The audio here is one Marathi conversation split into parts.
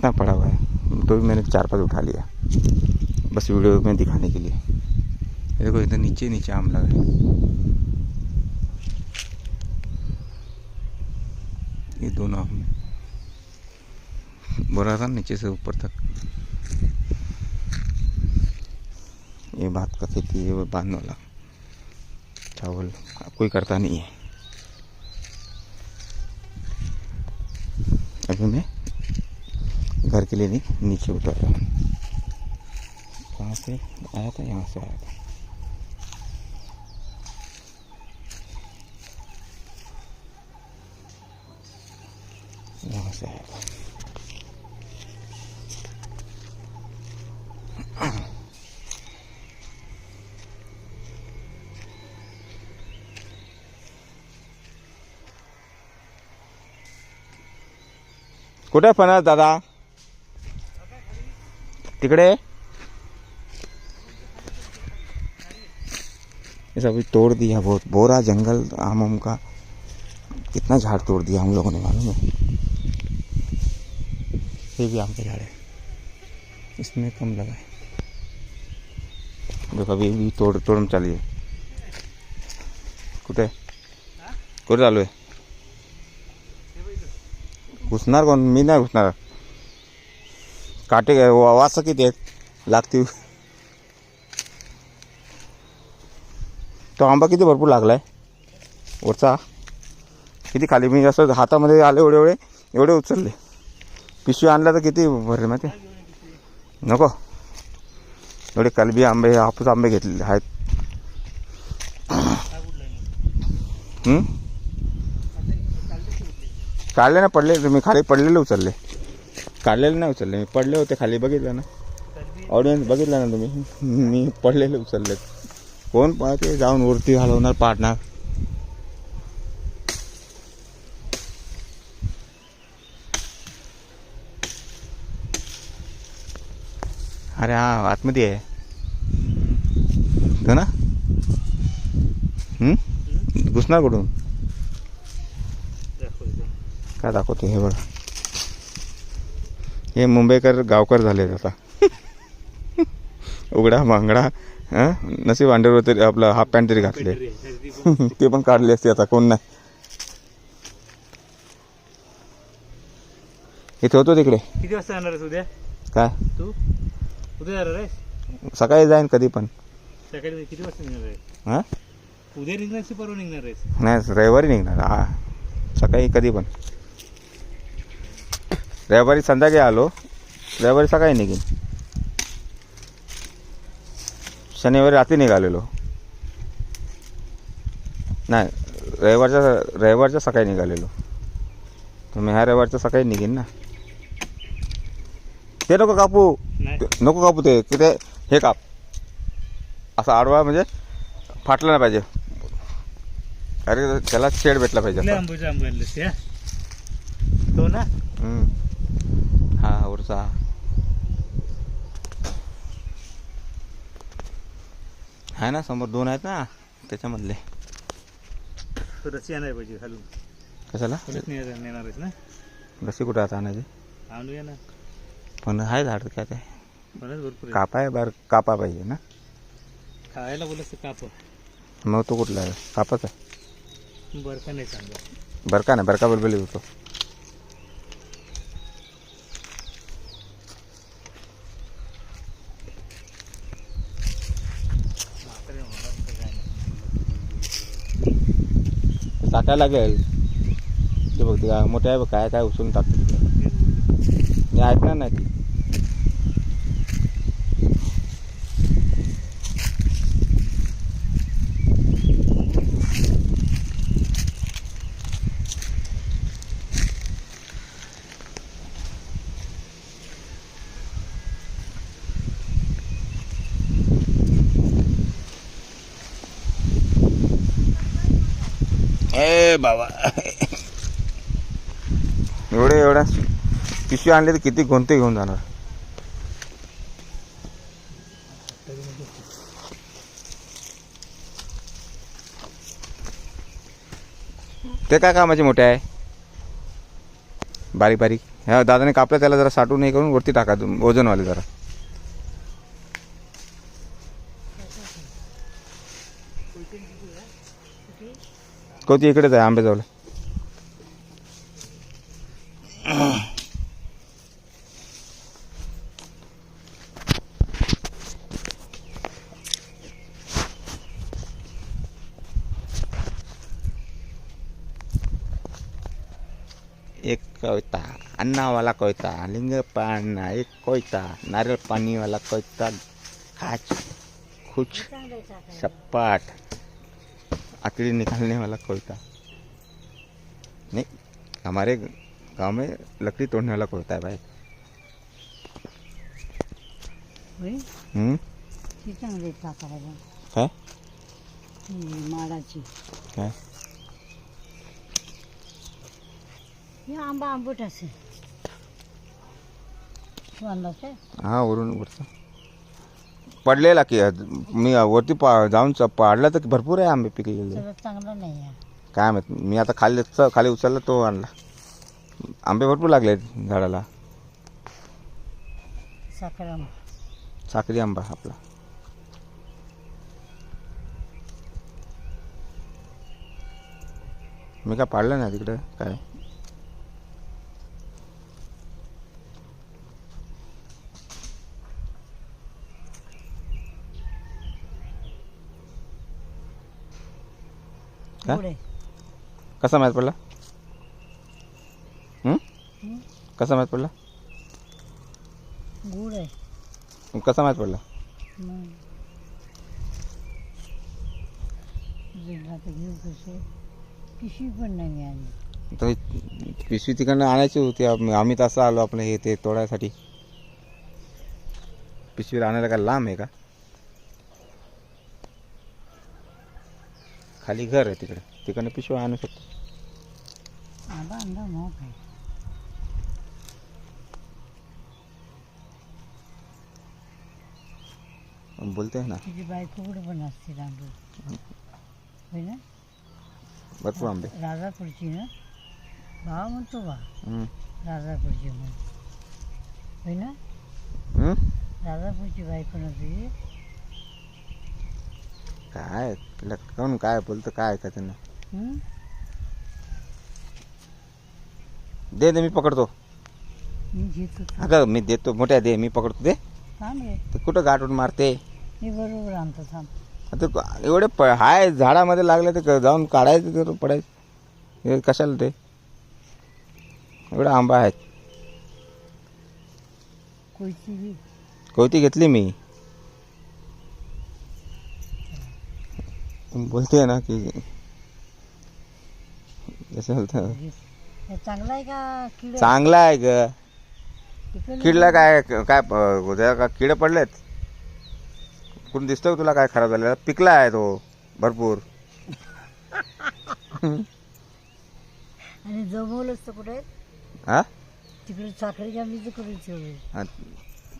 कितना पड़ा हुआ है, तो भी मैंने 4-5 उठा लिया बस वीडियो में दिखाने के लिए। देखो इधर नीचे नीचे आम लगा है, ये दोनों आम बोरा था नीचे से ऊपर तक। ये बात का खेती है, वो बांधने वाला चावल कोई करता नहीं है। अभी मैं घर के लिए नहीं नीचे उतर रहा हूँ। कहाँ से आया था? यहाँ से आया था। यहाँ से आया था। कुठे फणस दादा? तिकडे ये सब तोड़ दिया, बहुत बोरा जंगल आम का, कितना झाड़ तोड़ दिया हम लोगों ने, मालूम है? ये भी आम का झाड़ है, इसमें कम लगा है। जो कभी भी तोड़ चलिए। कुठे कुठे चालू आहे? घुसणार कोण? मी नाही घुसणार. काटे वास किती आहेत लागतील. तो आंबा किती भरपूर लागलाय वरचा, किती खाली. मी असं हातामध्ये आले एवढे उचलले. पिशवी आणला तर किती भरले माहिती? नको, एवढे कलबी आंबे हापूस आंबे घेतलेले आहेत. काढले ना, पडले. मी खाली पडलेले उचलले, काढलेले नाही उचलले. मी पडले होते खाली, बघितलं ना ऑडियन्स, बघितलं ना तुम्ही. मी पडलेले उचलले. कोण पाहते जाऊन वरती हलवणार, पाडणार. अरे हा आतमध्ये आहे तो ना. घुसणार कुठून? काय दाखवतो हे बघा. हे मुंबईकर गावकर झाले आता. उघडा मांगडा. नशीब अंडरवर तरी आपला हाफ पॅन्ट तरी घातले. ते पण काढले असते आता, कोण नाही. इथे होतो तिकडे. किती वाजता येणार आहेस उद्या? काय तू उद्या येणार आहेस? सकाळी जाईन कधी पण. सकाळी किती वाजता निघणार आहेस? हा उद्या निघणार की परवा निघणार आहेस? नाही, रविवारी निघणार. हा सकाळी कधी पण. रविवारी संध्याकाळी आलो, रविवारी सकाळी निघेन. शनिवारी रात्री निघालेलो. नाही, रविवारच्या सकाळी निघालेलो. तुम्ही ह्या रविवारच्या सकाळी निघेन ना. ते नको कापू, नको कापू. ते किती हे काप, असा आडवा, म्हणजे फाटला नाही पाहिजे. अरे त्याला शेड भेटला पाहिजे. आंबोचे आंबे आणलेस या तो ना. हा वरचा आहे ना, समोर 2 आहेत ना, त्याच्यामधले. तो रस्सी आणायला पाहिजे घालून. कशाला? नेणार आहेस ना? रस्सी कुठे आता आणायची? आणूया ना. पण आहे झाड काय ते भरपूर कापाय कापा पाहिजे ना. खायला बोलस काप. मग तो कुठला आहे? कापाच आहे. बरका नाही चांगला. बरका नाही, बरका बलबली होतो. टाकायला लागेल ते बघ. ते मोठे आहे बघ, काय काय उचलून टाकतो तिथे. ऐकणार नाही ती. ए बाबा, एवढ्या पिशवी आणले तर किती कोणते घेऊन जाणार. ते काय कामाचे मोठे आहे, बारीक बारीक. ह्या दादाने कापलं त्याला जरा साठवून हे करून वरती टाका वजनवाले जरा. कोणती इकडेच आहे आंबेजवळ. एक कोयता अन्नावाला कोयता लिंग पाना एक कोयता नारळ पानीवाला कोयता खाच खुच सपाट आकड़ी निकालने वाला कोयता नहीं. हमारे गांव में लकड़ी तोड़ने वाला कोयता है भाई. काय माडाची काय हे आंबा आंबट असेल. हा वरून वरचा पडलेला की मी वरती जाऊन पाडला तर भरपूर आहे आंबे पिकलेले. सगळं चांगलं नाही आहे. काय माहित मी आता खाली उचलला तो आणला. आंबे भरपूर लागले झाडाला. साखर आंबा साखरी आंबा आपला. मी काय पाडलं ना तिकडे काय. काय? गोड आहे. कसा माहीत पडला. कसा माहीत पडला. गोड आहे. कसा माहीत पडला. आता घेऊ कसं पिशवी पण नाही मिळाली. तर पिशवी तिकडनं आणायची होती. आम्ही तसं आलो आपलं हे ते तोडायसाठी. पिशवी आणायला का लांब आहे का. खाली घर आहे तिकडे तिकडनं पिशवी आणू शकतो. आंबा आंबा मग काय बोलते ना तुझी बायको कुठे पण असते आंबे होय ना. भरपूर आंबे. राजापूरची ना भाव म्हणतो बा राजापूरची म्हणून होय ना. राजापूरची बायको ना तुझी. काय कोण काय बोलतं काय ऐका त्यांना. दे मी पकडतो. मी घेतो अगं मी देतो मोठ्या दे मी पकडतो दे. थांब रे ते कुठं गाठून मारते. मी बरोबर आणतो थांब. आता एवढे हाय झाडामध्ये लागले ते जाऊन काढायचं तर पडायचं. हे कशाला ते एवढा आंबा आहेत. कोयती घेतली मी. बोलते ना की कसं चांगला आहे का किड. चांगला आहे ग. किडला काय काय का किडे पडलेत. कोण दिसतोय तुला काय खराब झालेला. पिकला आहे तो भरपूर. आणि जमवलंच तर कुठे हा तिकडे साखरेच्या आंब्याचं करून ठेवलं.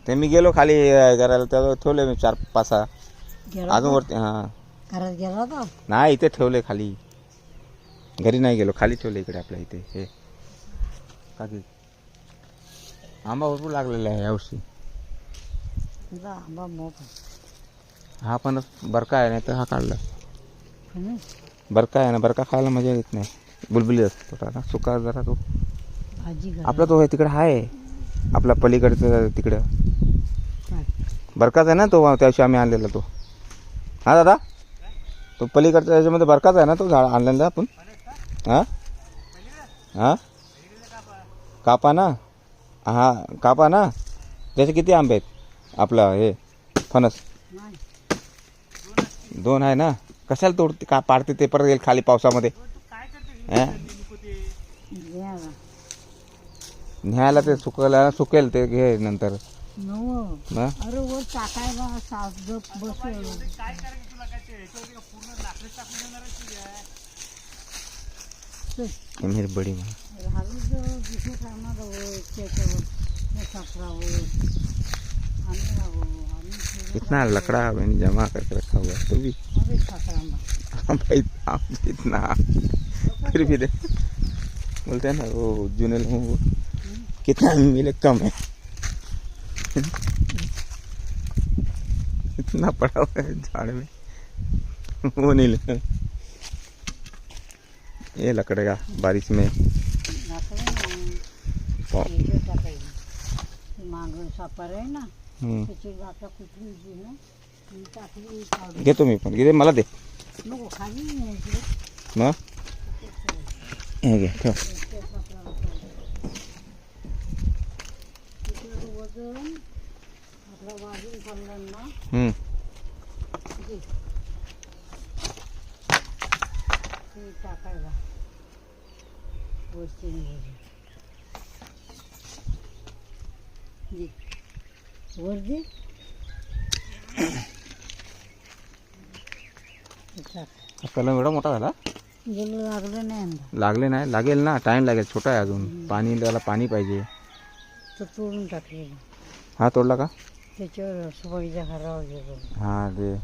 ते मी गेलो खाली करायला तेव्हा ठेवले मी 4-5 अजून वरती. हा घरात गेला होता. नाही इथे ठेवले खाली. घरी नाही गेलो खाली ठेवले इकडे आपल्या इथे. हे काकी आंबा भरपूर लागलेला आहे यावर्षी. आंबा मोठा हा पण बरका आहे नाही तर हा काढला. बरका आहे ना. बरका खायला मजा येत नाही. बुलबुली असतो ना सुका जरा तो. भाजी आपला तो तिकडे आहे आपला पलीकडचं तिकडं बरकाच आहे ना तो. त्या दिवशी आम्ही आणलेला तो. हा दादा तो पलीकडच्या याच्यामध्ये बरकाच आहे ना तो झाड आणलेला आपण. हा हा कापा ना. हा कापा ना. त्याचे किती आंबे आहेत आपला हे फणस. 2 आहे ना. कशाला तोडते का पाडते ते परत येईल खाली पावसामध्ये. न्यायला ते सुकेल ते घे नंतर. अरे वर टाकायला बसेल. मेरी बड़ी माँ इतना लकड़ा मैंने जमा करके रखा हुआ है तो भी भाई इतना फिर भी बोलते हैं ना वो जूने लोगों को कितना मिले कम है। इतना पड़ा हुआ है झाड़ में, वो नहीं ले। ये लकड़ेगा बारिश में। मागून सापर आहे ना हम्म. त्याची गाठा कुठली जी ना ती टाकली काढून. घेतो मी पण, घे मला दे नको खाली न्यायची. मग. हे घे ठेव. तिचं वजन आपला वाजून खाल्लं ना हम्म. घे. ते टाकायला वरती वर दे. कलम एवढा मोठा झाला. गेलं लागलं नाही यंदा. लागले नाही, लागेल ना, टाइम लागेल, छोटा आहे अजून. पाणी त्याला पाणी पाहिजे. तो तोडून टाकलेला हा तोडला का? त्याच्यावर सुपारीच्या घरावर गेलो. हा ते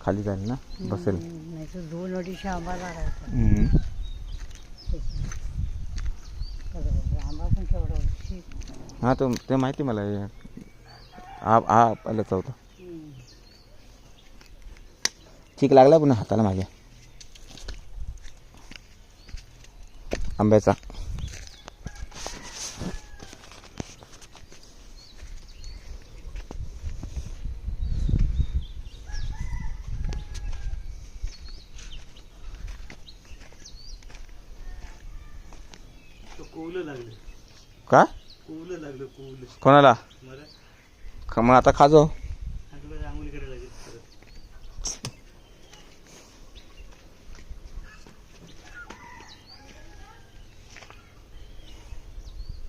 खाली जाईल ना, बसेल. नाही तर 2-2.5 आंबा लागायचा. हम्म. आंबा पण केवढा होती. हा तो ते माहिती मला. हा पहिला चौथा ठीक लागला पुन्हा हाताला माझ्या आंब्याचा. कोवलं लागलं. काय कोवलं लागलं कोवलं कोणाला? मला. मग आता खा जाऊ.